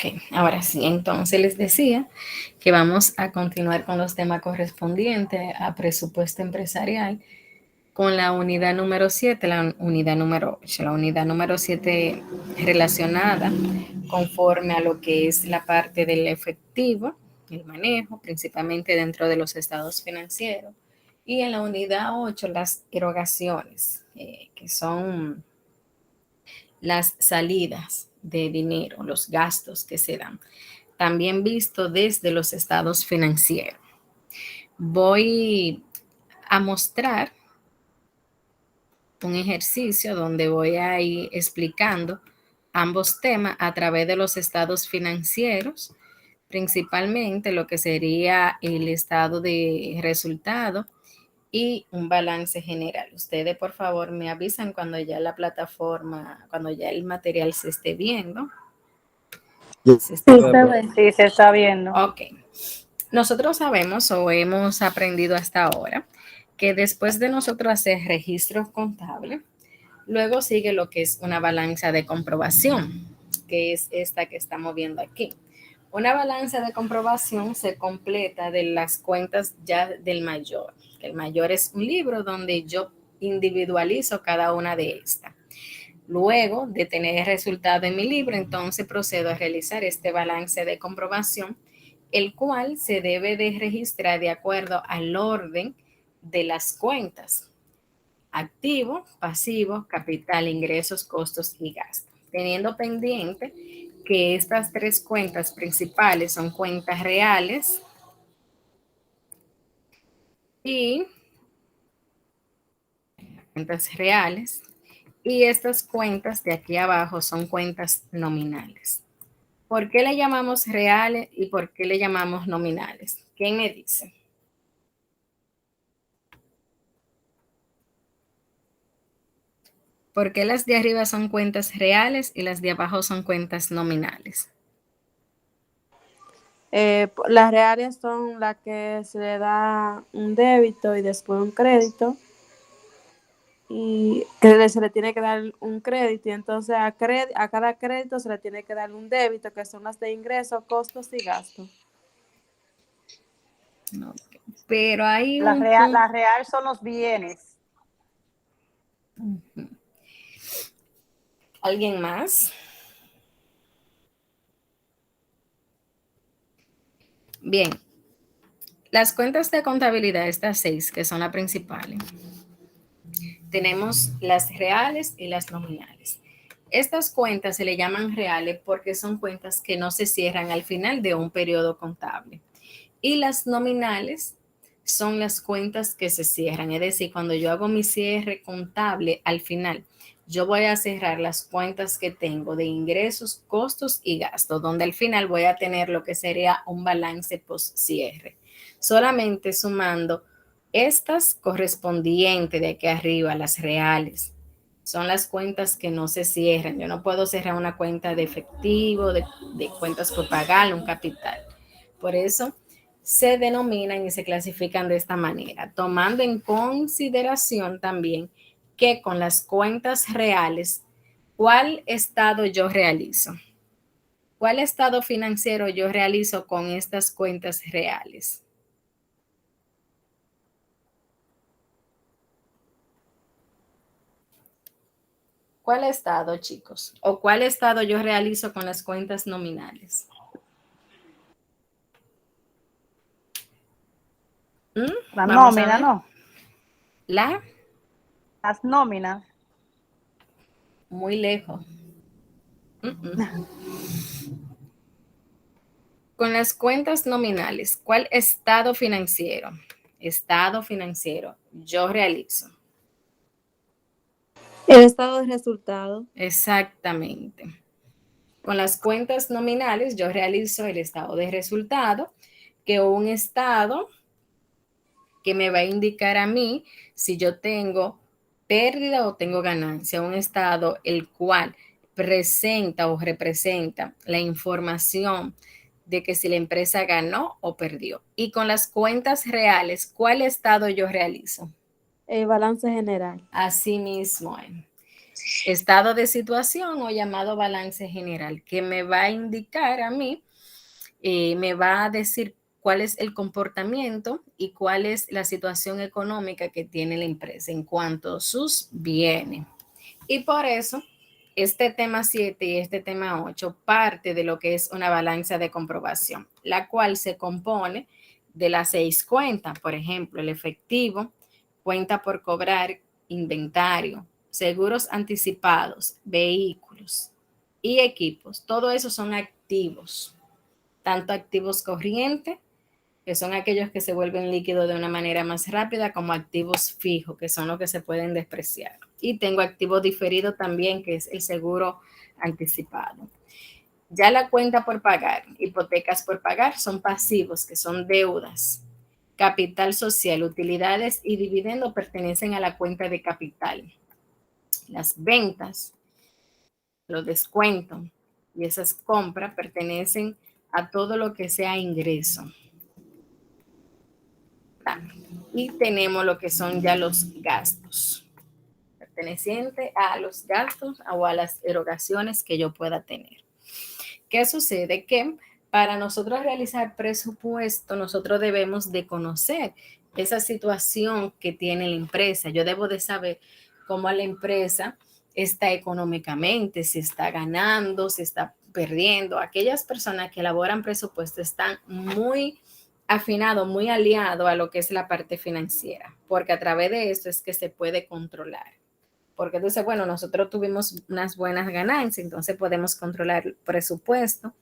Ok, ahora sí, entonces les decía que vamos a continuar con los temas correspondientes a presupuesto empresarial con la unidad número 7, la unidad número 8, la unidad número 7 relacionada conforme a lo que es la parte del efectivo, el manejo, principalmente dentro de los estados financieros. Y en la unidad 8 las erogaciones, que son las salidas de dinero, los gastos que se dan, también visto desde los estados financieros. Voy a mostrar un ejercicio donde voy a ir explicando ambos temas a través de los estados financieros, principalmente lo que sería el estado de resultado y un balance general. Ustedes, por favor, me avisan cuando ya la plataforma, cuando ya el material se esté viendo. Se Sí, esté... se ve. Sí, se está viendo. Ok. Nosotros sabemos o hemos aprendido hasta ahora que después de nosotros hacer registros contables, luego sigue lo que es una balanza de comprobación, que es esta que estamos viendo aquí. Una balanza de comprobación se completa de las cuentas ya del mayor. El mayor es un libro donde yo individualizo cada una de estas. Luego de tener el resultado en mi libro, entonces procedo a realizar este balance de comprobación, el cual se debe de registrar de acuerdo al orden de las cuentas: activo, pasivo, capital, ingresos, costos y gastos. Teniendo pendiente que estas tres cuentas principales son cuentas reales y estas cuentas de aquí abajo son cuentas nominales. ¿Por qué le llamamos reales y por qué le llamamos nominales? ¿Quién me dice? ¿Por qué las de arriba son cuentas reales y las de abajo son cuentas nominales? Las reales son las que se le da un débito y después un crédito, y que se le tiene que dar un crédito, y entonces a cada crédito se le tiene que dar un débito, que son las de ingresos, costos y gastos. No, pero hay La un real, punto. la real son los bienes. ¿Alguien más? Bien, las cuentas de contabilidad, estas 6 que son las principales, tenemos las reales y las nominales. Estas cuentas se le llaman reales porque son cuentas que no se cierran al final de un periodo contable. Y las nominales son las cuentas que se cierran. Es decir, cuando yo hago mi cierre contable al final, yo voy a cerrar las cuentas que tengo de ingresos, costos y gastos, donde al final voy a tener lo que sería un balance post cierre. Solamente sumando estas correspondientes de aquí arriba, las reales, son las cuentas que no se cierran. Yo no puedo cerrar una cuenta de efectivo, de cuentas por pagar, un capital. Por eso se denominan y se clasifican de esta manera, tomando en consideración también que con las cuentas reales, ¿cuál estado yo realizo? ¿Cuál estado financiero yo realizo con estas cuentas reales? ¿Cuál estado, chicos? ¿O cuál estado yo realizo con las cuentas nominales? La Vamos a nómina, ver. ¿no? La, Las nóminas. muy lejos. Con las cuentas nominales, ¿cuál estado financiero? Estado financiero, yo realizo. El estado de resultado. Exactamente. Con las cuentas nominales, yo realizo el estado de resultado, que un estado que me va a indicar a mí si yo tengo pérdida o tengo ganancia, un estado el cual presenta o representa la información de que si la empresa ganó o perdió. Y con las cuentas reales, ¿cuál estado yo realizo? El balance general. Así mismo. estado de situación o llamado balance general, que me va a indicar a mí, me va a decir cuál es el comportamiento y cuál es la situación económica que tiene la empresa en cuanto a sus bienes. Y por eso, este tema 7 y este tema 8 parte de lo que es una balanza de comprobación, la cual se compone de las 6 cuentas, por ejemplo, el efectivo, cuenta por cobrar, inventario, seguros anticipados, vehículos y equipos. Todo eso son activos, tanto activos corrientes, que son aquellos que se vuelven líquidos de una manera más rápida, como activos fijos, que son los que se pueden despreciar. Y tengo activo diferido también, que es el seguro anticipado. Ya la cuenta por pagar, hipotecas por pagar, son pasivos, que son deudas. Capital social, utilidades y dividendos pertenecen a la cuenta de capital. Las ventas, los descuentos y esas compras pertenecen a todo lo que sea ingreso. Y tenemos lo que son ya los gastos, perteneciente a los gastos o a las erogaciones que yo pueda tener. ¿Qué sucede? Que para nosotros realizar presupuesto, nosotros debemos de conocer esa situación que tiene la empresa. Yo debo de saber cómo la empresa está económicamente, si está ganando, si está perdiendo. Aquellas personas que elaboran presupuesto están muy afinado, muy aliado a lo que es la parte financiera, porque a través de eso es que se puede controlar. Porque entonces, bueno, nosotros tuvimos unas buenas ganancias, entonces podemos controlar el presupuesto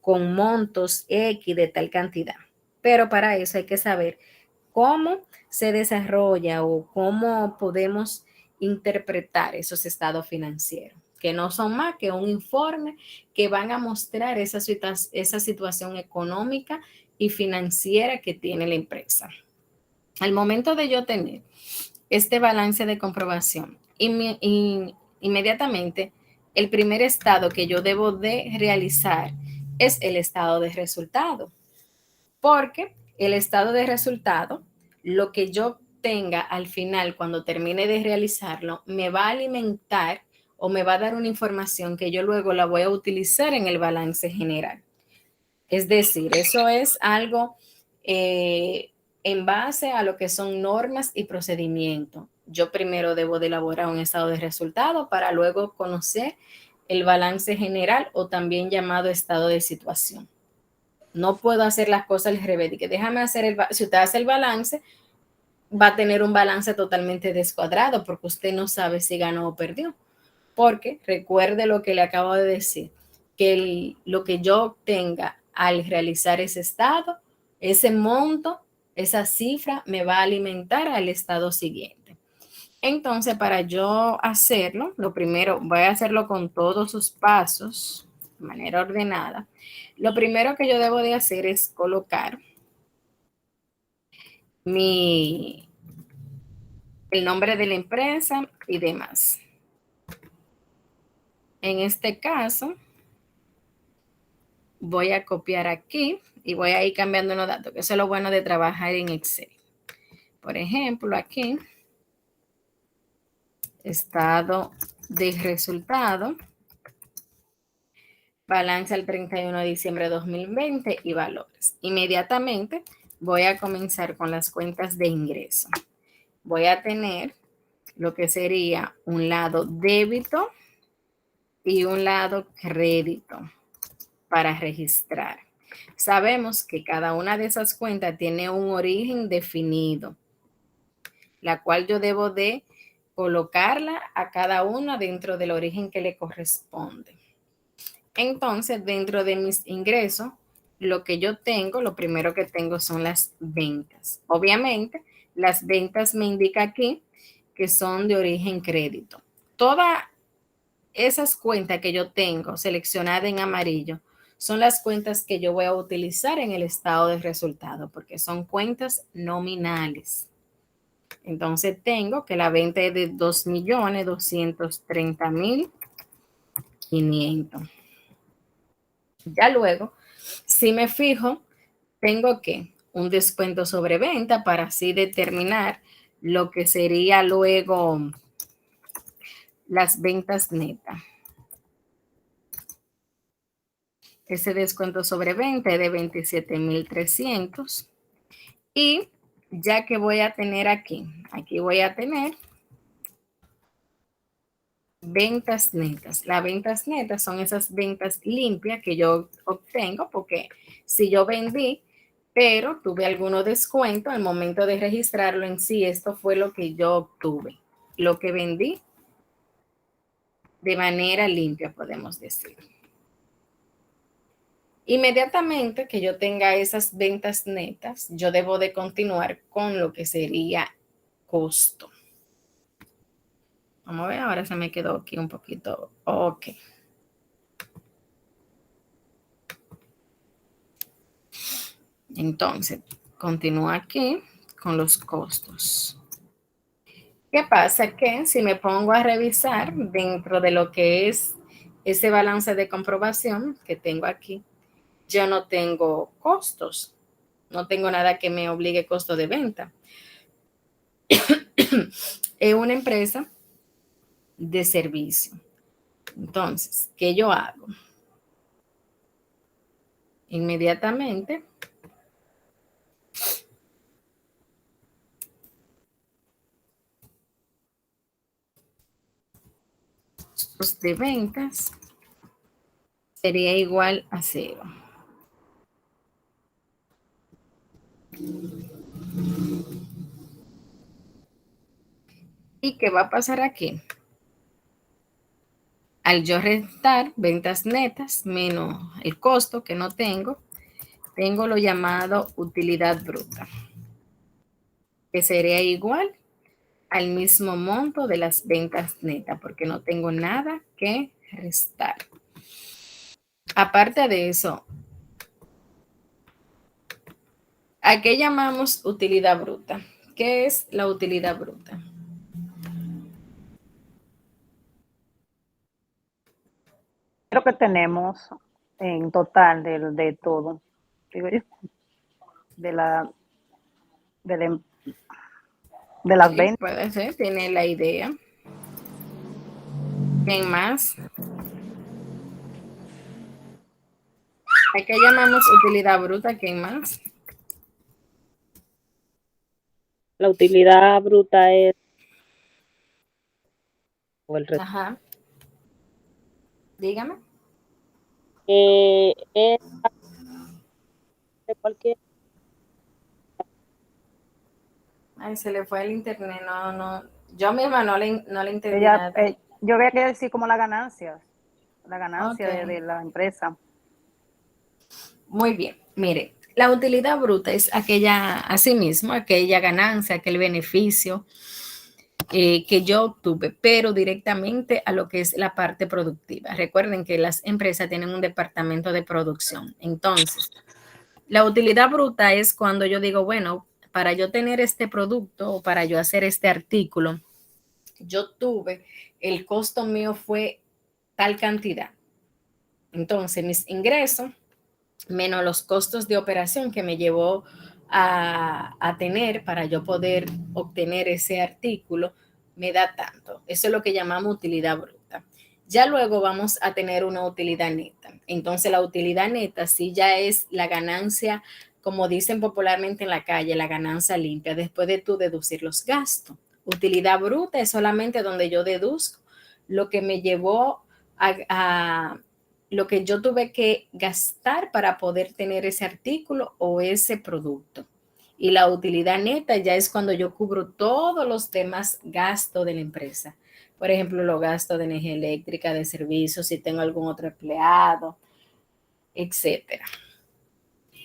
con montos X de tal cantidad. Pero para eso hay que saber cómo se desarrolla o cómo podemos interpretar esos estados financieros, que no son más que un informe que van a mostrar esa situación económica y financiera que tiene la empresa. Al momento de yo tener este balance de comprobación, inmediatamente el primer estado que yo debo de realizar es el estado de resultado, porque el estado de resultado, lo que yo tenga al final cuando termine de realizarlo, me va a alimentar o me va a dar una información que yo luego la voy a utilizar en el balance general. Es decir, eso es algo en base a lo que son normas y procedimientos. Yo primero debo de elaborar un estado de resultado para luego conocer el balance general o también llamado estado de situación. No puedo hacer las cosas al revés. Que déjame hacer si usted hace el balance, va a tener un balance totalmente descuadrado porque usted no sabe si ganó o perdió. Porque recuerde lo que le acabo de decir, que lo que yo tenga al realizar ese estado, ese monto, esa cifra me va a alimentar al estado siguiente. Entonces, para yo hacerlo, lo primero, voy a hacerlo con todos sus pasos, de manera ordenada. Lo primero que yo debo de hacer es colocar el nombre de la empresa y demás. En este caso, voy a copiar aquí y voy a ir cambiando los datos, que eso es lo bueno de trabajar en Excel. Por ejemplo, aquí, estado de resultado, balance al 31 de diciembre de 2020 y valores. Inmediatamente voy a comenzar con las cuentas de ingreso. Voy a tener lo que sería un lado débito y un lado crédito para registrar. Sabemos que cada una de esas cuentas tiene un origen definido, la cual yo debo de colocarla a cada una dentro del origen que le corresponde. Entonces, dentro de mis ingresos, lo que yo tengo, lo primero que tengo son las ventas. Obviamente, las ventas me indica aquí que son de origen crédito. Todas esas cuentas que yo tengo seleccionadas en amarillo son las cuentas que yo voy a utilizar en el estado de resultado porque son cuentas nominales. Entonces tengo que la venta es de 2.230.500. Ya luego, si me fijo, tengo que un descuento sobre venta para así determinar lo que sería luego las ventas netas. Ese descuento sobre venta es de 27,300. Y ya que voy a tener aquí voy a tener ventas netas. Las ventas netas son esas ventas limpias que yo obtengo porque si yo vendí, pero tuve alguno descuento al momento de registrarlo en sí, esto fue lo que yo obtuve, lo que vendí de manera limpia, podemos decir. Inmediatamente que yo tenga esas ventas netas, yo debo de continuar con lo que sería costo. Vamos a ver, ahora se me quedó aquí un poquito. Ok. Entonces, continúo aquí con los costos. ¿Qué pasa? Que si me pongo a revisar dentro de lo que es ese balance de comprobación que tengo aquí, yo no tengo costos. No tengo nada que me obligue costo de venta. Es una empresa de servicio. Entonces, ¿qué yo hago? Inmediatamente costos de ventas sería igual a 0. ¿Y qué va a pasar aquí? Al yo restar ventas netas menos el costo que no tengo lo llamado utilidad bruta, que sería igual al mismo monto de las ventas netas, porque no tengo nada que restar. Aparte de eso, ¿a qué llamamos utilidad bruta? ¿Qué es la utilidad bruta? Creo que tenemos en total de todo, digo yo, de la de, la- de las Sí, ventas. puede ser, tiene la idea. ¿Quién más? ¿A qué llamamos utilidad bruta? ¿Quién más? La utilidad bruta es o el resto. Ajá. Dígame. Es de cualquier. Ay, se le fue el internet, no. Yo misma no le entendí Ella, nada. yo había que decir como la Ok, ganancia de la empresa. muy bien. Mire, la utilidad bruta es aquella, asimismo, aquella ganancia, aquel beneficio que yo obtuve, pero directamente a lo que es la parte productiva. Recuerden que las empresas tienen un departamento de producción. Entonces, la utilidad bruta es cuando yo digo, bueno, para yo tener este producto o para yo hacer este artículo, yo tuve, el costo mío fue tal cantidad. Entonces, mis ingresos menos los costos de operación que me llevó a tener para yo poder obtener ese artículo, me da tanto. Eso es lo que llamamos utilidad bruta. Ya luego vamos a tener una utilidad neta. Entonces, la utilidad neta sí ya es la ganancia, como dicen popularmente en la calle, la ganancia limpia, después de tú deducir los gastos. Utilidad bruta es solamente donde yo deduzco lo que me llevó a lo que yo tuve que gastar para poder tener ese artículo o ese producto. Y la utilidad neta ya es cuando yo cubro todos los demás gastos de la empresa. Por ejemplo, los gastos de energía eléctrica, de servicios, si tengo algún otro empleado, etcétera.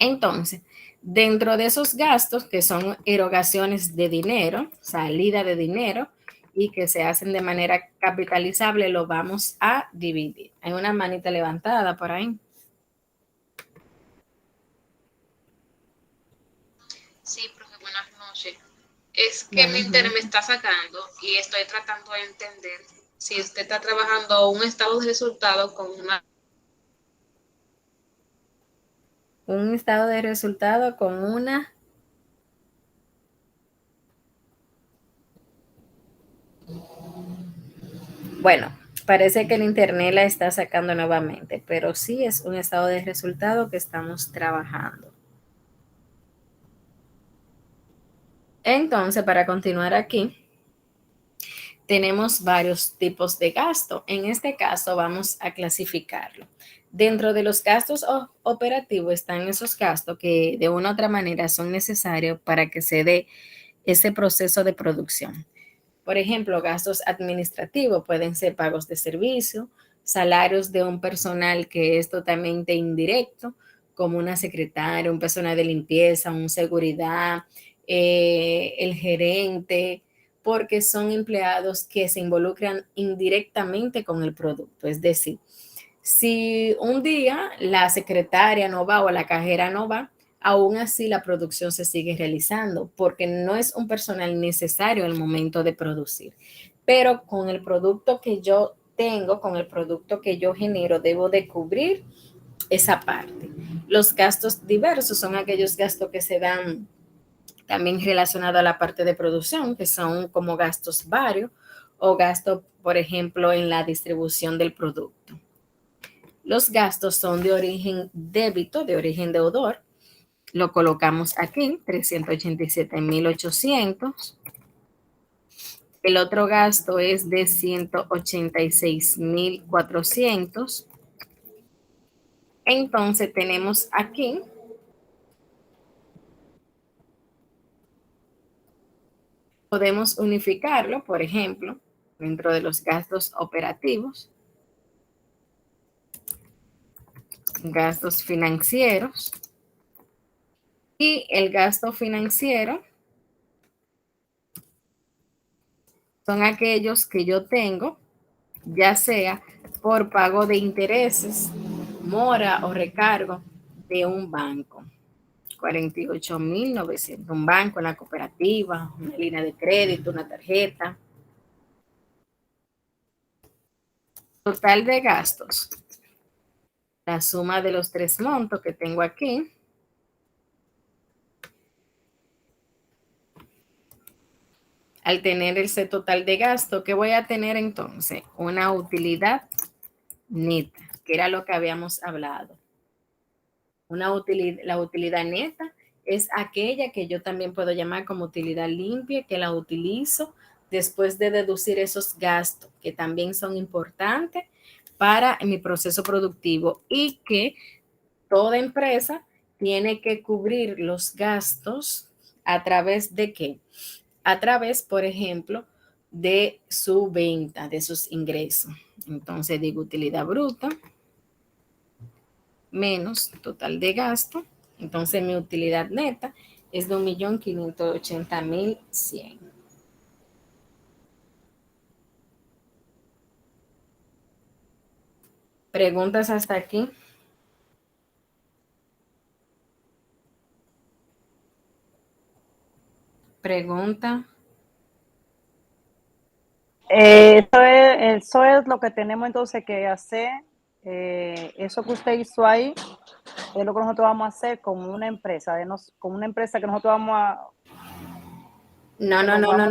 Entonces, dentro de esos gastos, que son erogaciones de dinero, salida de dinero, y que se hacen de manera capitalizable, lo vamos a dividir. Hay una manita levantada por ahí. Sí, profe, buenas noches. Es que mi internet me está sacando y estoy tratando de entender si usted está trabajando un estado de resultados con Un estado de resultado con una... Bueno, parece que el internet la está sacando nuevamente, pero sí es un estado de resultado que estamos trabajando. Entonces, para continuar aquí, tenemos varios tipos de gasto. En este caso, vamos a clasificarlo. Dentro de los gastos operativos están esos gastos que de una u otra manera son necesarios para que se dé ese proceso de producción. Por ejemplo, gastos administrativos pueden ser pagos de servicio, salarios de un personal que es totalmente indirecto, como una secretaria, un personal de limpieza, un seguridad, el gerente, porque son empleados que se involucran indirectamente con el producto. Es decir, si un día la secretaria no va o la cajera no va, aún así la producción se sigue realizando porque no es un personal necesario al momento de producir. Pero con el producto que yo tengo, con el producto que yo genero, debo de cubrir esa parte. Los gastos diversos son aquellos gastos que se dan también relacionados a la parte de producción, que son como gastos varios o gastos, por ejemplo, en la distribución del producto. Los gastos son de origen débito, de origen deudor. Lo colocamos aquí, 387.800. El otro gasto es de 186.400. Entonces tenemos aquí podemos unificarlo, por ejemplo, dentro de los gastos operativos, gastos financieros. Y el gasto financiero son aquellos que yo tengo, ya sea por pago de intereses, mora o recargo de un banco. 48.900, un banco, una cooperativa, una línea de crédito, una tarjeta. Total de gastos. La suma de los tres montos que tengo aquí. Al tener ese total de gasto, ¿qué voy a tener entonces? Una utilidad neta, que era lo que habíamos hablado. La utilidad neta es aquella que yo también puedo llamar como utilidad limpia, que la utilizo después de deducir esos gastos, que también son importantes para mi proceso productivo y que toda empresa tiene que cubrir los gastos a través de qué? A través, por ejemplo, de su venta, de sus ingresos. Entonces digo utilidad bruta menos total de gasto. Entonces mi utilidad neta es de 1.580.100. ¿Preguntas hasta aquí? Pregunta. Eso es lo que tenemos entonces que hacer. Eso que usted hizo ahí es lo que nosotros vamos a hacer con una empresa, con una empresa que nosotros vamos a... No, que no, nos no, no, vamos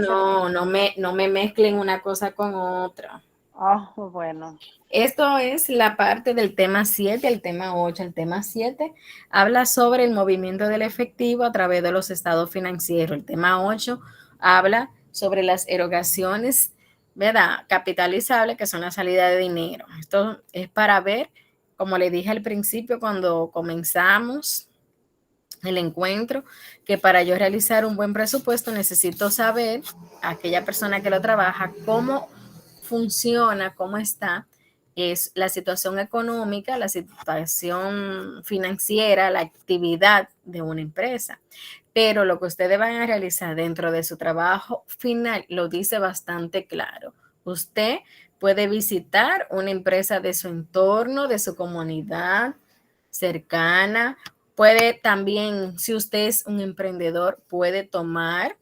a hacer. no me mezclen una cosa con otra. Ah, bueno. Esto es la parte del tema 7, el tema 8. El tema 7 habla sobre el movimiento del efectivo a través de los estados financieros. El tema 8 habla sobre las erogaciones, ¿verdad? Capitalizables, que son la salida de dinero. Esto es para ver, como le dije al principio cuando comenzamos el encuentro, que para yo realizar un buen presupuesto necesito saber, aquella persona que lo trabaja, cómo funciona, cómo está, es la situación económica, la situación financiera, la actividad de una empresa. Pero lo que ustedes van a realizar dentro de su trabajo final lo dice bastante claro. Usted puede visitar una empresa de su entorno, de su comunidad cercana. Puede también, si usted es un emprendedor, puede tomar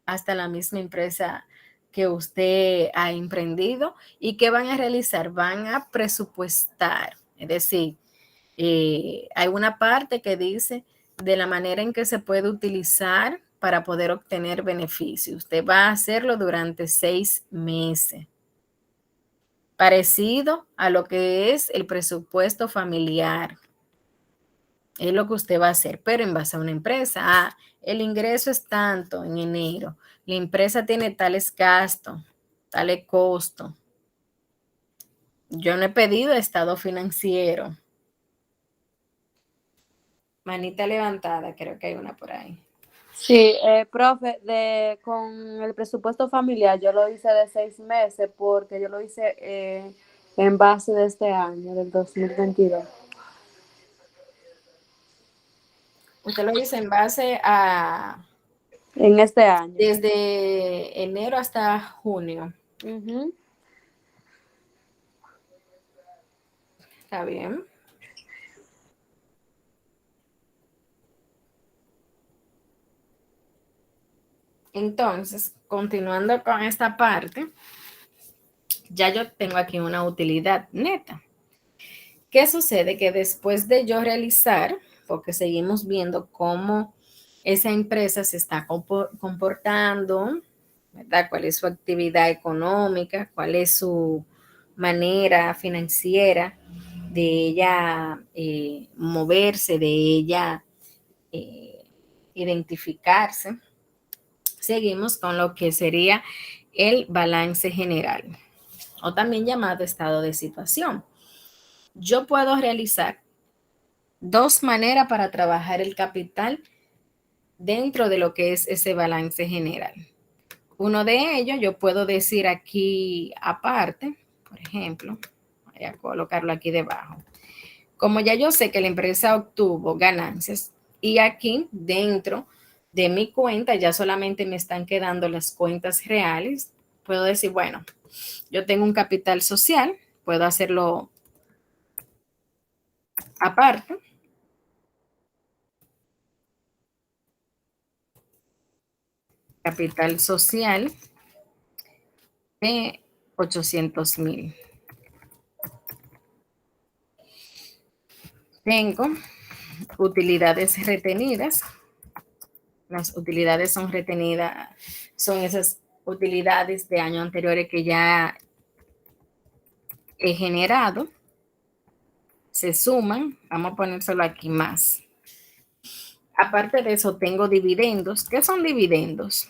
hasta la misma empresa que usted ha emprendido. ¿Y qué van a realizar? Van a presupuestar. Es decir, hay una parte que dice de la manera en que se puede utilizar para poder obtener beneficios. Usted va a hacerlo durante 6 meses. parecido a lo que es el presupuesto familiar. Es lo que usted va a hacer, pero en base a una empresa. Ah, el ingreso es tanto en enero. La empresa tiene tales gastos, tales costos. Yo no he pedido estado financiero. Manita levantada, creo que hay una por ahí. Sí, profe, con el presupuesto familiar yo lo hice de 6 meses porque yo lo hice en base de este año, del 2022. Usted lo dice en base a En este año. desde enero hasta junio. Ujú. Está bien. Entonces, continuando con esta parte, ya yo tengo aquí una utilidad neta. ¿Qué sucede? Que después de yo realizar, porque seguimos viendo cómo esa empresa se está comportando, ¿verdad? ¿Cuál es su actividad económica? ¿Cuál es su manera financiera de ella moverse, de ella identificarse? Seguimos con lo que sería el balance general, o también llamado estado de situación. Yo puedo realizar dos maneras para trabajar el capital dentro de lo que es ese balance general. Uno de ellos, yo puedo decir aquí aparte, por ejemplo, voy a colocarlo aquí debajo. Como ya yo sé que la empresa obtuvo ganancias y aquí dentro de mi cuenta ya solamente me están quedando las cuentas reales, puedo decir, bueno, yo tengo un capital social, puedo hacerlo aparte. Capital social de 800,000. Tengo utilidades retenidas. Las utilidades son retenidas, son esas utilidades de años anteriores que ya he generado. Se suman, vamos a ponérselo aquí más. Aparte de eso, tengo dividendos. ¿Qué son dividendos?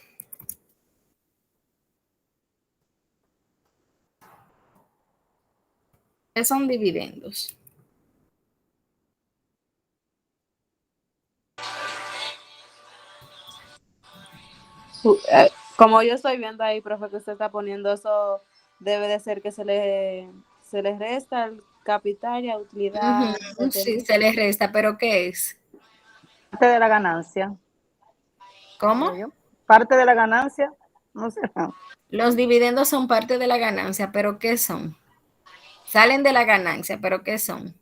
¿Qué son dividendos? Como yo estoy viendo ahí, profe, que usted está poniendo eso, debe de ser que se le resta el capital y la utilidad. Sí, se les resta, pero ¿qué es? Parte de la ganancia. ¿Cómo? Parte de la ganancia, no sé. Los dividendos son parte de la ganancia, pero ¿qué son? Salen de la ganancia, pero ¿qué son?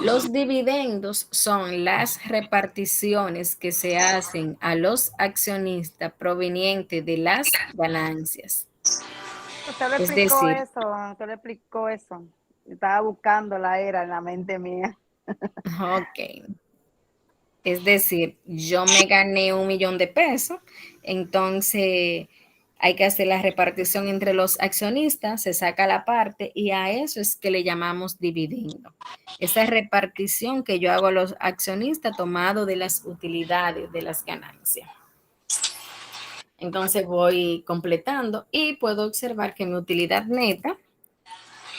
Los dividendos son las reparticiones que se hacen a los accionistas provenientes de las ganancias. Usted le Es explicó decir, eso, usted le explicó eso. Estaba buscando la era en la mente mía. ok. Es decir, yo me gané 1,000,000 de pesos, entonces hay que hacer la repartición entre los accionistas, se saca la parte y a eso es que le llamamos dividendo. Esa repartición que yo hago a los accionistas tomado de las utilidades de las ganancias. Entonces voy completando y puedo observar que mi utilidad neta,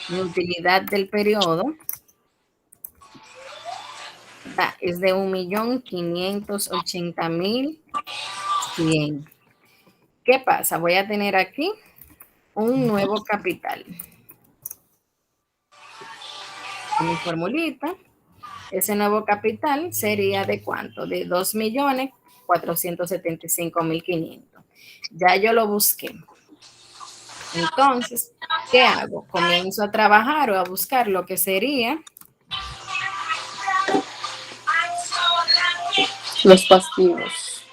mi utilidad del periodo, es de 1,580,100. ¿Qué pasa? Voy a tener aquí un nuevo capital. En mi formulita, ese nuevo capital sería de cuánto? De 2,475,500. Ya yo lo busqué. Entonces, ¿qué hago? Comienzo a trabajar o a buscar lo que sería Los pasivos.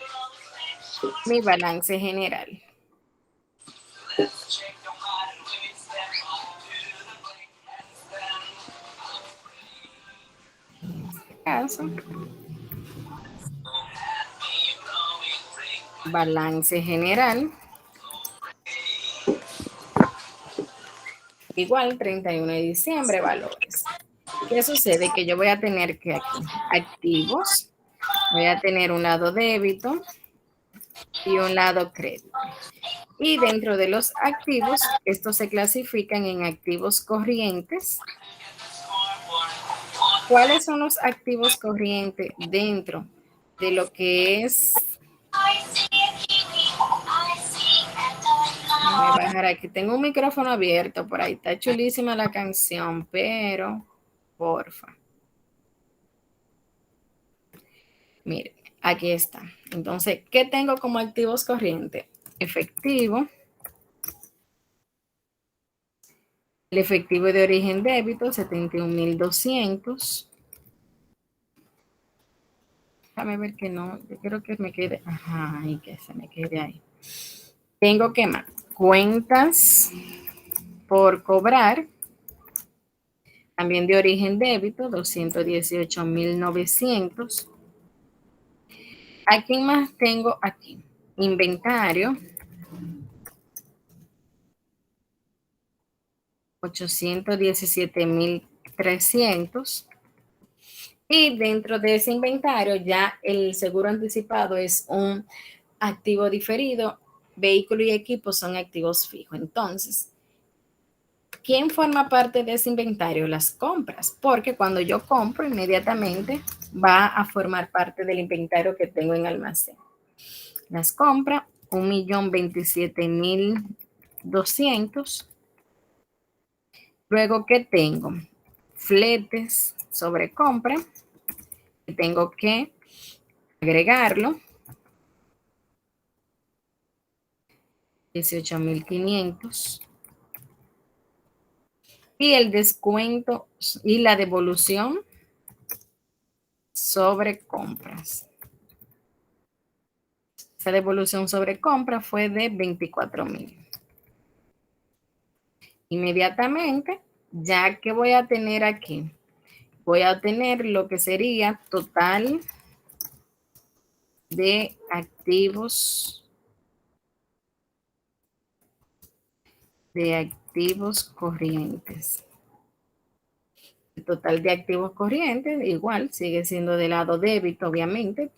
mi balance general. En este caso, balance general. Igual, 31 de diciembre, valores. ¿Qué sucede? Que yo voy a tener que aquí, activos, voy a tener un lado débito y un lado crédito. Y dentro de los activos, estos se clasifican en activos corrientes. ¿Cuáles son los activos corrientes dentro de lo que es? Voy a bajar aquí. Tengo un micrófono abierto por ahí. Está chulísima la canción, pero porfa. Miren, aquí está. Entonces, ¿qué tengo como activos corrientes? Efectivo. El efectivo de origen débito, 71,200. Déjame ver que no, yo quiero que me quede, ajá, y que se me quede ahí. Tengo que más cuentas por cobrar, también de origen débito, 218,900. ¿A quién más tengo aquí? Inventario, 817,300. Y dentro de ese inventario ya el seguro anticipado es un activo diferido, vehículo y equipo son activos fijos. Entonces, ¿quién forma parte de ese inventario? Las compras, porque cuando yo compro inmediatamente va a formar parte del inventario que tengo en almacén. Las compras, 1,027,200. Luego, ¿qué tengo? Fletes sobre compra, que tengo que agregarlo, 18,500. Y el descuento y la devolución sobre compras. Esa devolución sobre compra fue de 24,000. Inmediatamente, ya que voy a tener aquí, voy a tener lo que sería total de activos corrientes. El total de activos corrientes igual sigue siendo del lado débito, obviamente.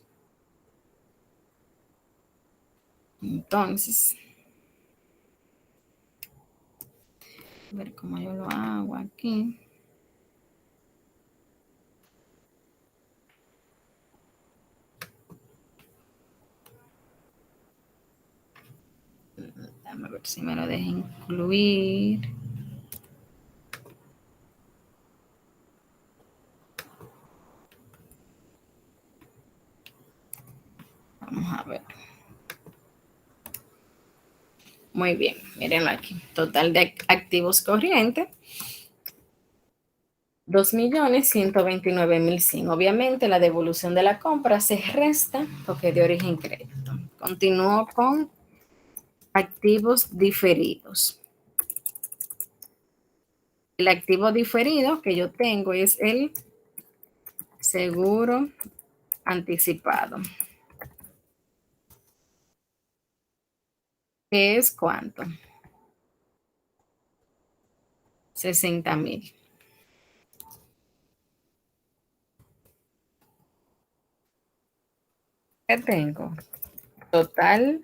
Entonces, a ver cómo yo lo hago aquí. Déjame ver si me lo deja incluir. Vamos a ver. Muy bien, miren aquí. Total de activos corrientes, 2,129,100. Obviamente la devolución de la compra se resta porque es de origen crédito. Continúo con activos diferidos. El activo diferido que yo tengo es el seguro anticipado. ¿Qué es cuánto? 60,000. ¿Qué tengo? Total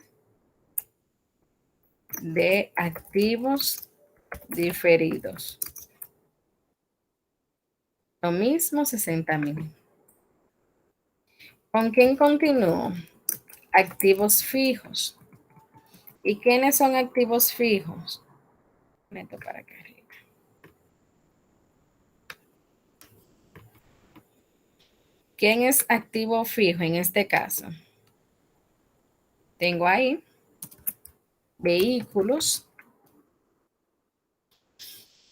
de activos diferidos. Lo mismo, 60,000. ¿Con quién continúo? Activos fijos. ¿Y quiénes son activos fijos? Meto para acá arriba. ¿Quién es activo fijo en este caso? Tengo ahí vehículos,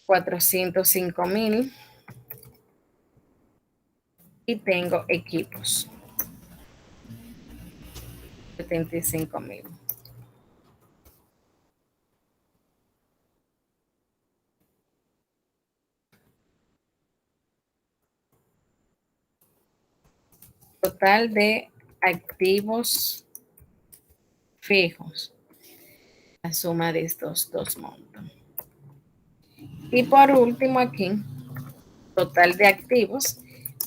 405,000. Y tengo equipos, 75,000. Total de activos fijos. La suma de estos dos montos. Y por último aquí, total de activos.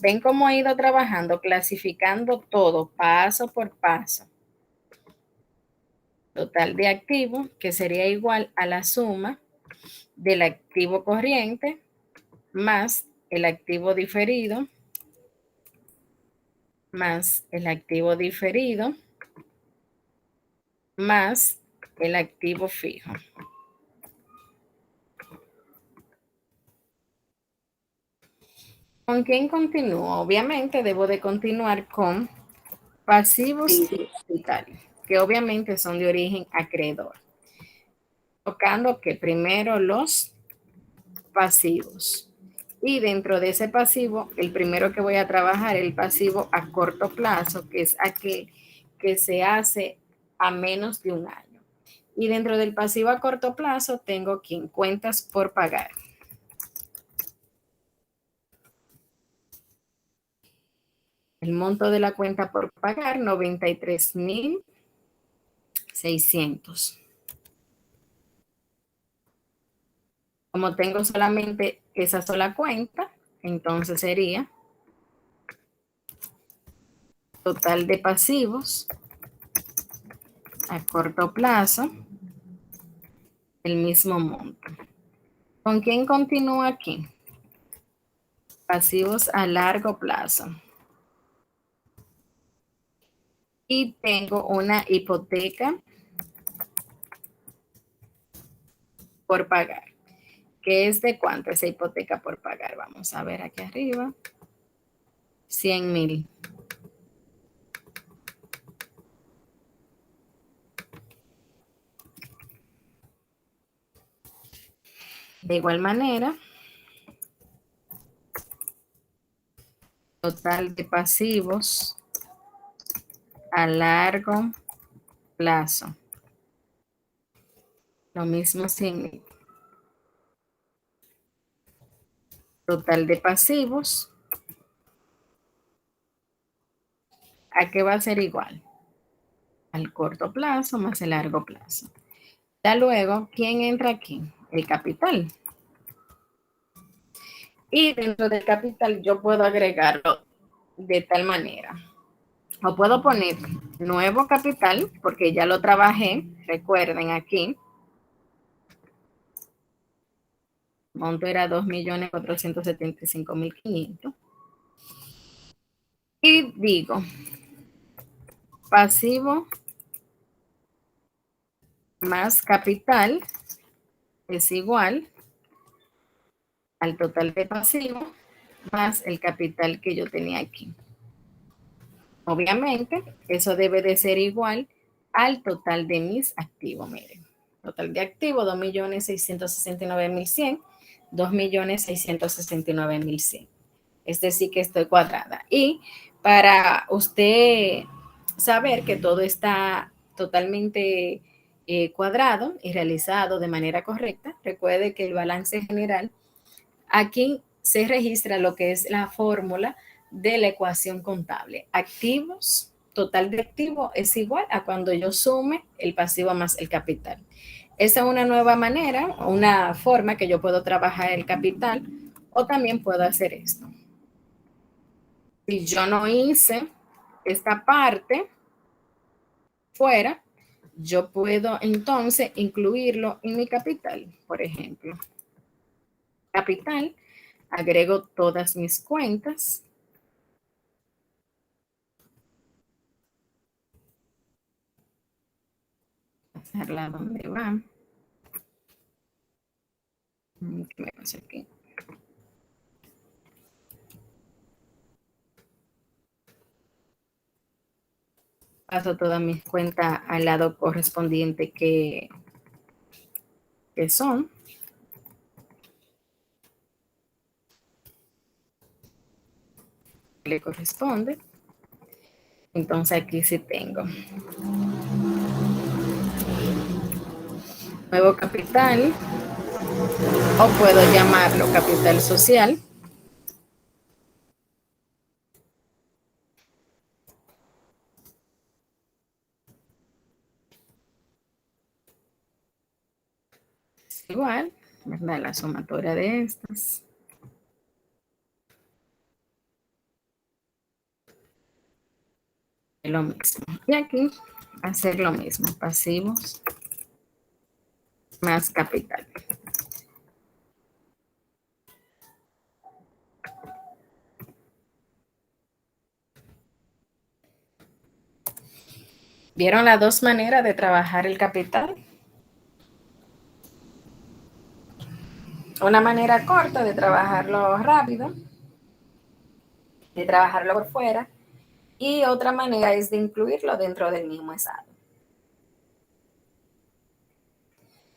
Ven cómo he ido trabajando, clasificando todo paso por paso. Total de activos, que sería igual a la suma del activo corriente más el activo diferido, más el activo diferido, más el activo fijo. ¿Con quién continúo? Obviamente debo de continuar con pasivos y capitales, que obviamente son de origen acreedor. Tocando que primero los pasivos. Y dentro de ese pasivo, el primero que voy a trabajar es el pasivo a corto plazo, que es aquel que se hace a menos de un año. Y dentro del pasivo a corto plazo tengo aquí cuentas por pagar. El monto de la cuenta por pagar, 93,600. Como tengo solamente esa sola cuenta, entonces sería total de pasivos a corto plazo, el mismo monto. ¿Con quién continúa aquí? Pasivos a largo plazo. Y tengo una hipoteca por pagar. ¿Qué es de cuánto esa hipoteca por pagar? Vamos a ver aquí arriba. 100,000. De igual manera, total de pasivos a largo plazo. Lo mismo 100,000. Total de pasivos. ¿A qué va a ser igual? Al corto plazo más el largo plazo. Ya luego, ¿quién entra aquí? El capital. Y dentro del capital yo puedo agregarlo de tal manera. O puedo poner nuevo capital, porque ya lo trabajé, recuerden aquí. Monto era 2,475,500. Y digo, pasivo más capital es igual al total de pasivo más el capital que yo tenía aquí. Obviamente, eso debe de ser igual al total de mis activos. Miren, total de activos, 2,669,100, 2,669,100. Es decir, que estoy cuadrada. Y para usted saber que todo está totalmente cuadrado y realizado de manera correcta, recuerde que el balance general, aquí se registra lo que es la fórmula de la ecuación contable. Activos, total de activos es igual a cuando yo sume el pasivo más el capital. Esa es una nueva manera, una forma que yo puedo trabajar el capital, o también puedo hacer esto. Si yo no hice esta parte fuera, yo puedo entonces incluirlo en mi capital. Por ejemplo, capital, agrego todas mis cuentas. Hacerla donde va. ¿Qué me pasa aquí? Paso todas mis cuentas al lado correspondiente que son. Le corresponde. Entonces aquí sí tengo. Nuevo capital. O puedo llamarlo capital social. Igual, ¿verdad? La sumatoria de estas. Es lo mismo. Y aquí hacer lo mismo, pasivos más capital. ¿Vieron las dos maneras de trabajar el capital? Una manera corta de trabajarlo rápido, de trabajarlo por fuera, y otra manera es de incluirlo dentro del mismo estado.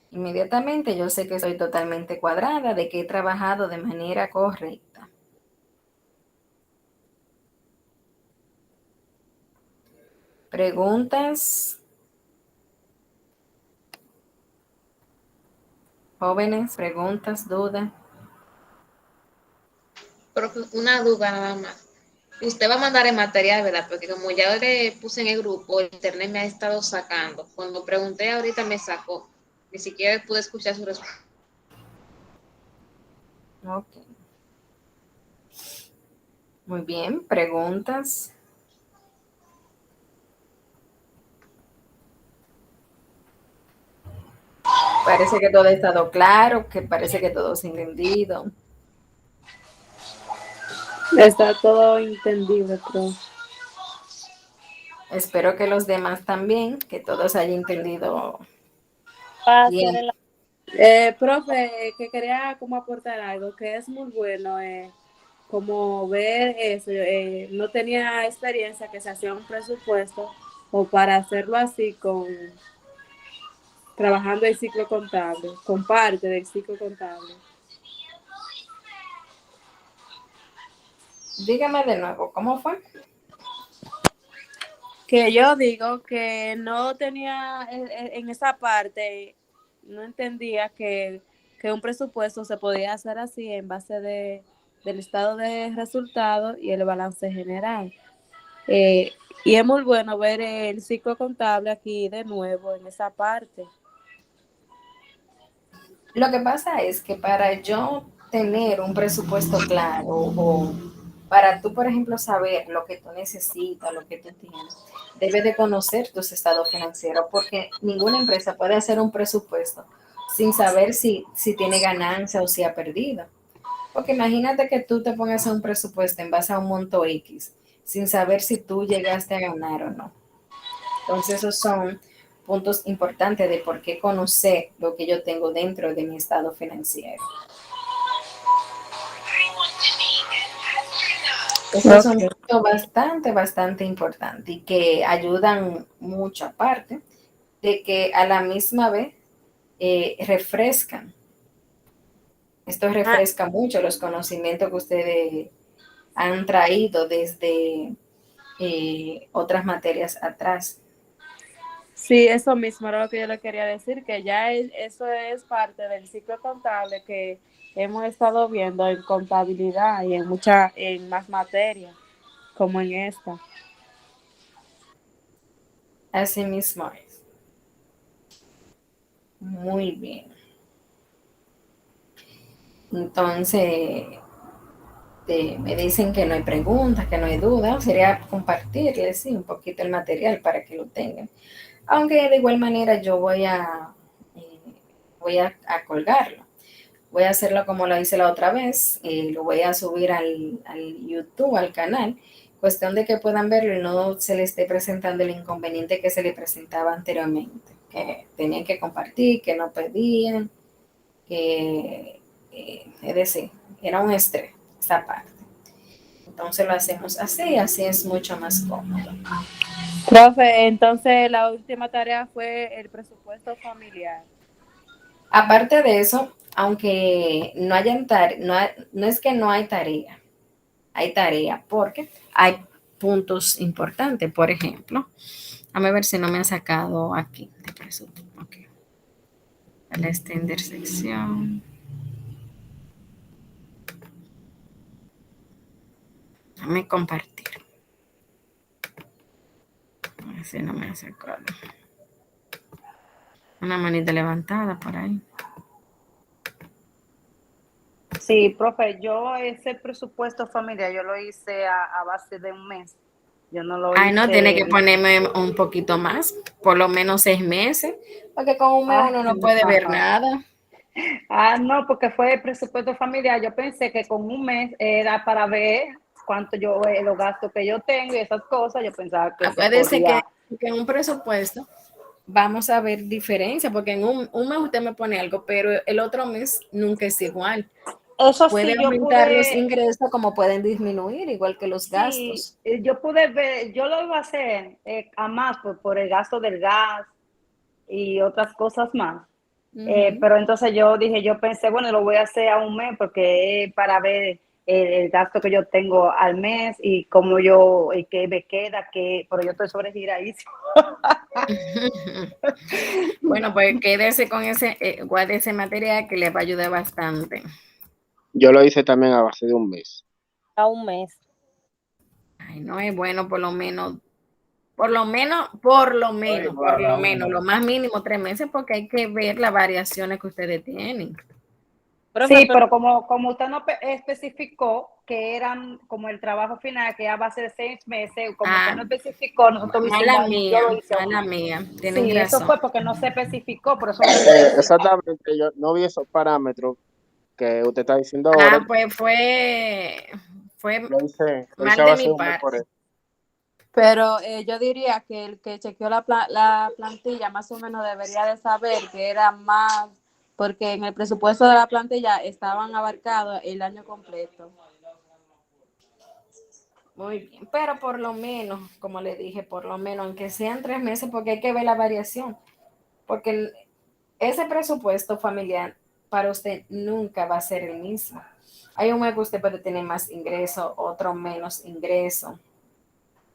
Inmediatamente yo sé que estoy totalmente cuadrada, de que he trabajado de manera correcta. ¿Preguntas? Jóvenes, preguntas, dudas. Pero una duda nada más. Usted va a mandar el material, ¿verdad? Porque como ya le puse en el grupo, el internet me ha estado sacando. Cuando pregunté ahorita me sacó. Ni siquiera pude escuchar su respuesta. Ok. Muy bien, preguntas. Parece que todo ha estado claro, que parece que todo se ha entendido. Está todo entendido, creo. Espero que los demás también, que todos hayan entendido Va a bien. hacer profe, que quería como aportar algo que es muy bueno, como ver eso. No tenía experiencia que se hacía un presupuesto o para hacerlo así trabajando el ciclo contable, con parte del ciclo contable. Dígame de nuevo, ¿cómo fue? Que yo digo que no tenía en esa parte, no entendía que un presupuesto se podía hacer así en base del estado de resultados y el balance general. Eh, y es muy bueno ver el ciclo contable aquí de nuevo en esa parte. Lo que pasa es que para yo tener un presupuesto claro o para tú, por ejemplo, saber lo que tú necesitas, lo que tú tienes, debes de conocer tus estados financieros porque ninguna empresa puede hacer un presupuesto sin saber si tiene ganancia o si ha perdido. Porque imagínate que tú te pongas un presupuesto en base a un monto X sin saber si tú llegaste a ganar o no. Entonces, esos son puntos importantes de por qué conocer lo que yo tengo dentro de mi estado financiero. Esos son Okay. puntos bastante importantes y que ayudan mucho, aparte de que a la misma vez refrescan. Esto Ah, refresca mucho los conocimientos que ustedes han traído desde otras materias atrás. sí, eso mismo era lo que yo le quería decir, que ya eso es parte del ciclo contable que hemos estado viendo en contabilidad y en más materias, como en esta. Así mismo es. Muy bien. Entonces, me dicen que no hay preguntas, que no hay dudas. Sería compartirles, sí, un poquito el material para que lo tengan. Aunque de igual manera yo eh, voy a colgarlo. Voy a hacerlo como lo hice la otra vez. Lo voy a subir al YouTube, al canal. Cuestión de que puedan verlo y no se les esté presentando el inconveniente que se le presentaba anteriormente. Que tenían que compartir, que no pedían, que, es decir, era un estrés esa parte. Entonces lo hacemos así, así es mucho más cómodo. Profe, entonces la última tarea fue el presupuesto familiar. Aparte de eso, aunque no hayan no es que no hay tarea porque hay puntos importantes. Por ejemplo, a ver si no me han sacado aquí de presupuesto. Okay. La extender sección. Déjame compartir. A ver si no me han sacado. Una manita levantada por ahí. Sí, profe, yo ese presupuesto familiar yo lo hice a base de un mes. Yo no lo Ay, no, tiene hice. que ponerme un poquito más, por lo menos 6 meses, porque con un mes Ah, uno no puede ver no. nada. No, porque fue el presupuesto familiar. Yo pensé que con un mes era para ver cuánto yo, los gastos que yo tengo y esas cosas. Yo pensaba que se Acuérdese podía. que en un presupuesto vamos a ver diferencia, porque en un mes usted me pone algo, pero el otro mes nunca es igual. Eso Puede sí, yo aumentar los pude, ingresos como pueden disminuir, igual que los sí, gastos. yo pude ver, yo lo iba a hacer a más por el gasto del gas y otras cosas más. Ujú. Pero entonces yo pensé, bueno, lo voy a hacer a un mes porque para ver el gasto que yo tengo al mes y cómo yo, y qué me queda, pero yo estoy sobregiradísima. Bueno, pues quédese con ese, guarde ese material que le va a ayudar bastante. Yo lo hice también a base de un mes. A un mes. Ay, no es bueno por lo menos, lo más mínimo 3 meses, porque hay que ver las variaciones que ustedes tienen. Profe, Sí, pero pero como usted no especificó que eran como el trabajo final, que a base de 6 meses, como usted Ah, no especificó, nosotros lo hicimos, yo lo hice a un mala mes. mía, tienen Sí, eso razón. fue porque no se especificó, por eso no le pude explicar. Exactamente, yo no vi esos parámetros que usted está diciendo ahora. Ah, pues fue Lo hice mal a de base mi de un mes por parte. eso. Pero yo diría que el que chequeó la plantilla más o menos debería de saber que era más, porque en el presupuesto de la plantilla estaban abarcados el año completo. Muy bien, pero por lo menos, como le dije, por lo menos, aunque sean 3 meses, porque hay que ver la variación, porque ese presupuesto familiar para usted nunca va a ser el mismo. Hay un mes que usted puede tener más ingreso, otro menos ingreso.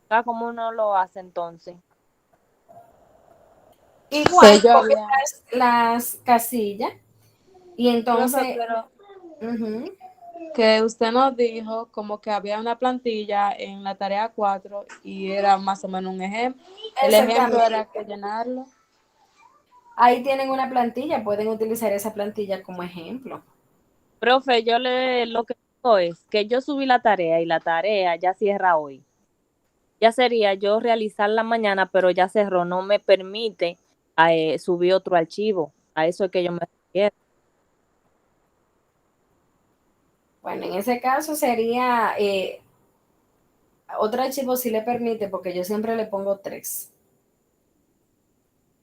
Ah, ¿cómo uno lo hace entonces? Que Igual, yo coge había, las casillas y profe, entonces, pero ujú, que usted nos dijo como que había una plantilla en la tarea 4 y era más o menos un ejemplo. El ejemplo era exactamente. que llenarlo. Ahí tienen una plantilla, pueden utilizar esa plantilla como ejemplo. Profe, lo que digo es que yo subí la tarea y la tarea ya cierra hoy. Ya sería yo realizarla mañana, pero ya cerró, no me permite subir otro archivo. A eso es que yo me refiero. Bueno, en ese caso sería, otro archivo sí le permite, porque yo siempre le pongo 3.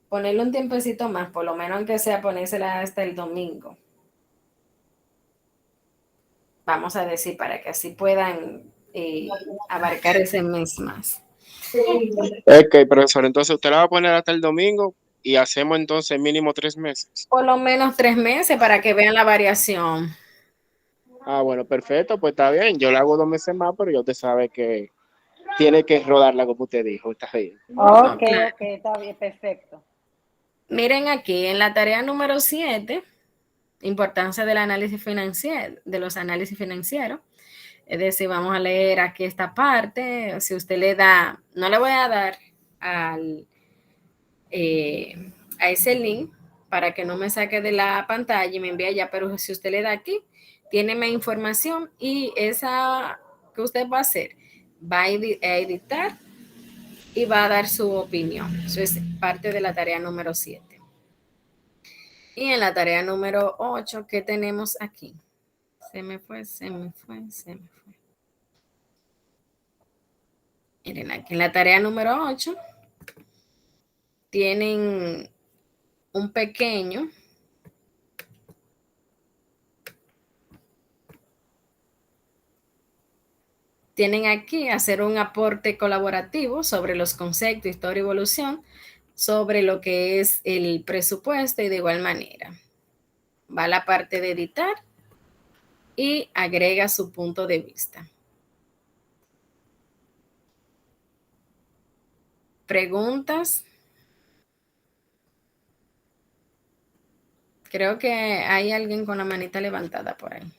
Ponerle un tiempecito más, por lo menos aunque sea ponérsela hasta el domingo. Vamos a decir, para que así puedan abarcar ese mes más. Ok, profesor, entonces usted la va a poner hasta el domingo y hacemos entonces mínimo 3 meses. Por lo menos 3 meses para que vean la variación. Ah, bueno, perfecto, pues está bien. Yo le hago 2 meses más, pero ya usted sabe que tiene que rodarla como usted dijo, está bien. No, Ok, claro. ok, está bien, perfecto. Miren aquí, en la tarea número 7, importancia del análisis financiero, de los análisis financieros. Es decir, vamos a leer aquí esta parte. Si usted le da, no le voy a dar al, a ese link para que no me saque de la pantalla y me envíe allá, pero si usted le da aquí, tiene más información y esa que usted va a hacer, va a editar y va a dar su opinión. Eso es parte de la tarea número 7. Y en la tarea número 8, ¿qué tenemos aquí? Se me fue. Miren, aquí en la tarea número 8 tienen un pequeño, tienen aquí hacer un aporte colaborativo sobre los conceptos, historia y evolución, sobre lo que es el presupuesto y de igual manera. Va a la parte de editar y agrega su punto de vista. Preguntas. Creo que hay alguien con la manita levantada por ahí.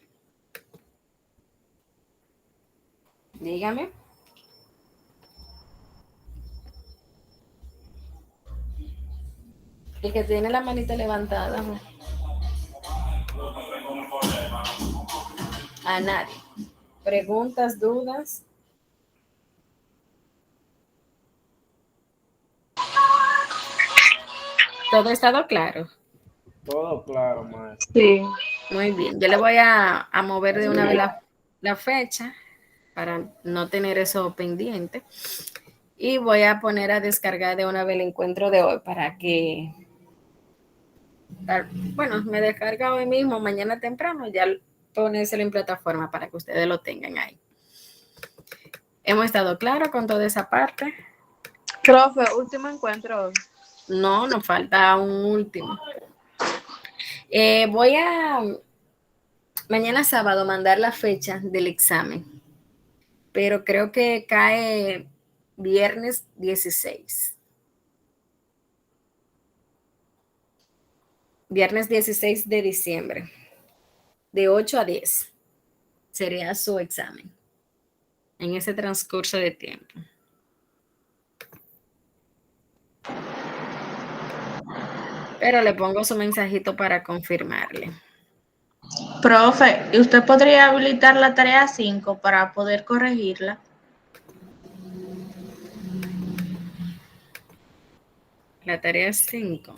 Dígame. El que tiene la manita levantada. A nadie. ¿Preguntas, dudas? ¿Todo ha estado claro? Todo claro, maestro. Sí. Muy bien. Yo le voy a mover de una vez la fecha para no tener eso pendiente. Y voy a poner a descargar de una vez el encuentro de hoy para que, bueno, me descarga hoy mismo, mañana temprano, ya ponérselo en plataforma para que ustedes lo tengan ahí. ¿Hemos estado claros con toda esa parte? Profe, último encuentro. No, nos falta un último. Voy a mañana sábado mandar la fecha del examen, pero creo que cae viernes 16. Viernes 16 de diciembre, de 8 a 10, sería su examen en ese transcurso de tiempo. Pero le pongo su mensajito para confirmarle. Profe, ¿y usted podría habilitar la tarea 5 para poder corregirla? La tarea 5.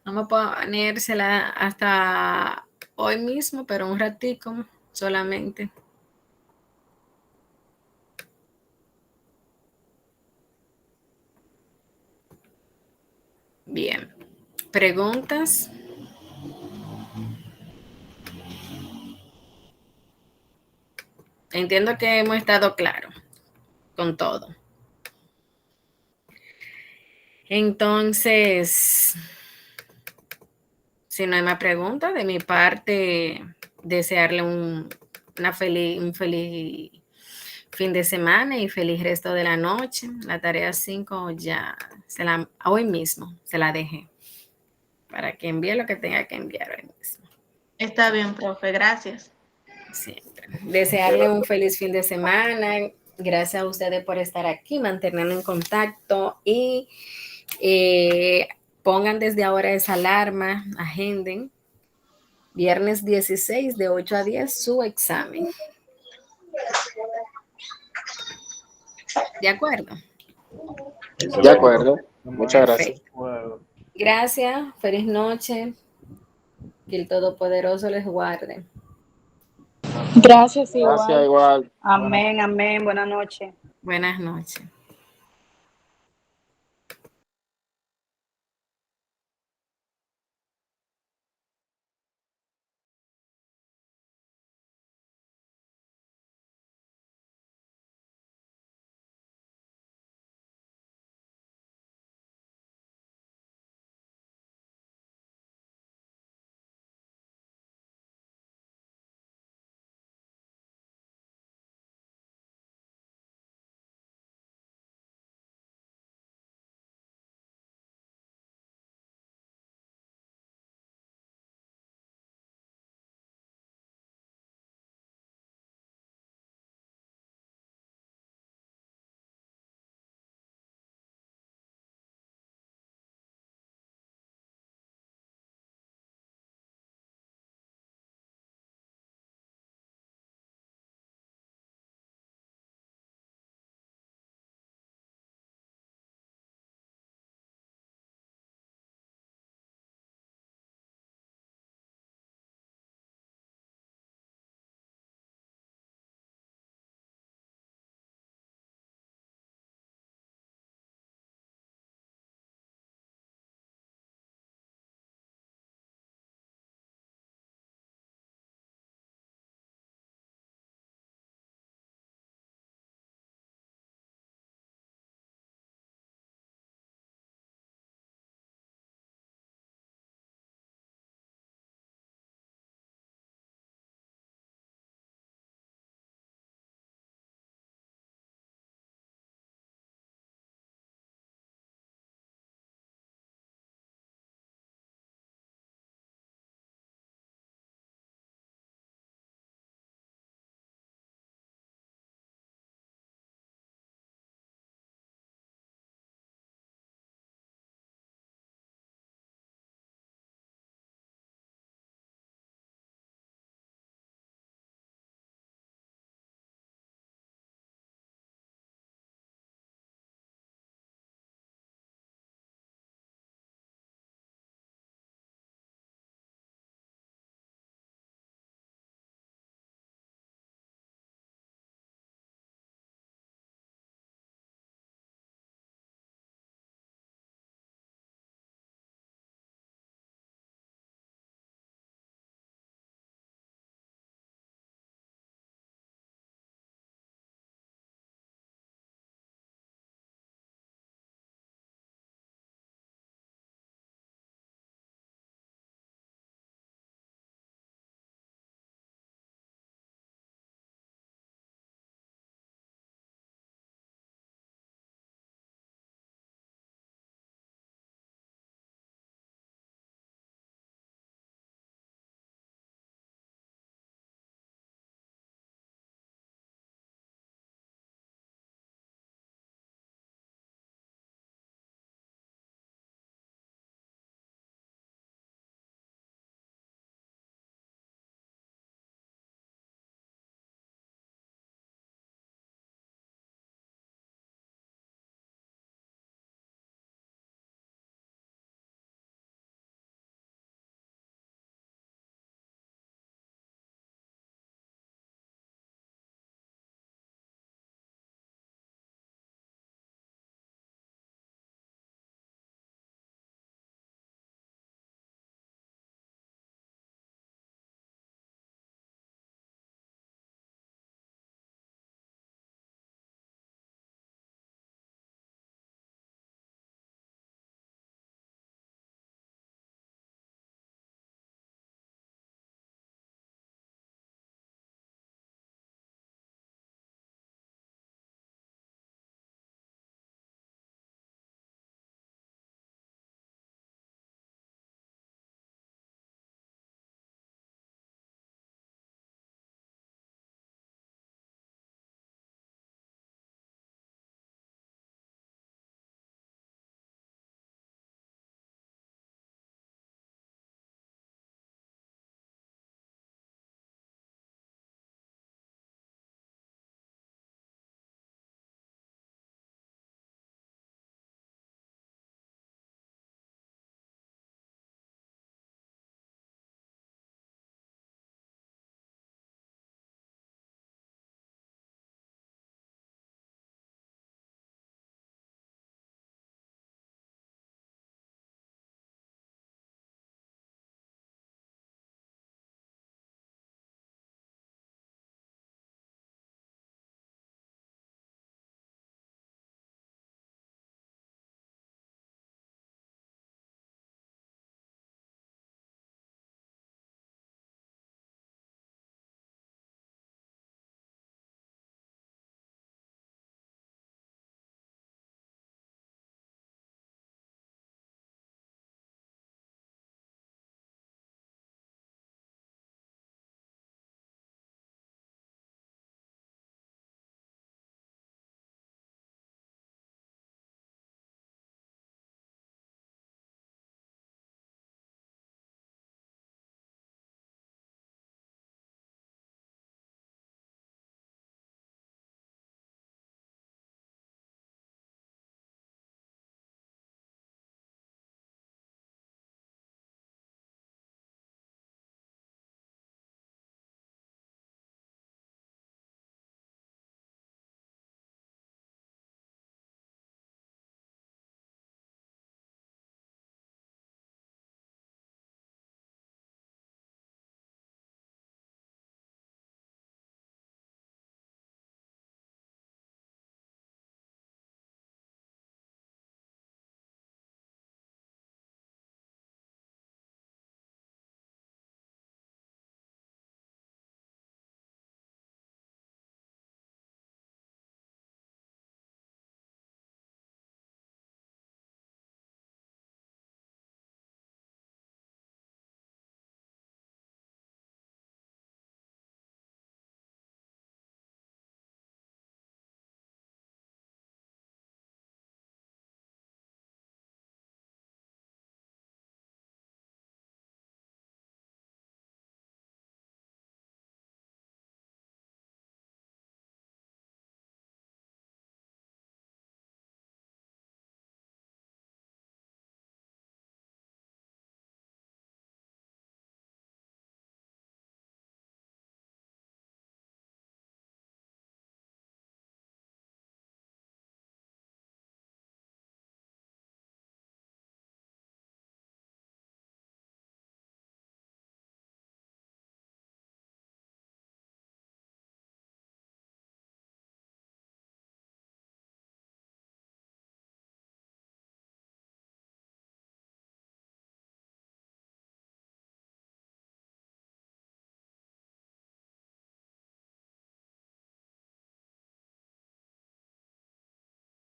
Vamos a ponérsela hasta hoy mismo, pero un ratico solamente. Bien. ¿Preguntas? Entiendo que hemos estado claros con todo. Entonces, si no hay más preguntas, de mi parte, desearle un feliz fin de semana y feliz resto de la noche. La tarea 5 ya hoy mismo se la dejé para que envíe lo que tenga que enviar hoy mismo. Está bien, profe, gracias. Siempre. Desearle un feliz fin de semana. Gracias a ustedes por estar aquí, mantenernos en contacto y pongan desde ahora esa alarma, agenden. Viernes 16 de 8 a 10 su examen. ¿De acuerdo? De acuerdo. Muchas gracias. Perfecto. Gracias. Feliz noche. Que el Todopoderoso les guarde. Gracias, igual. Gracias, igual. Amén, amén. Buenas noches. Buenas noches.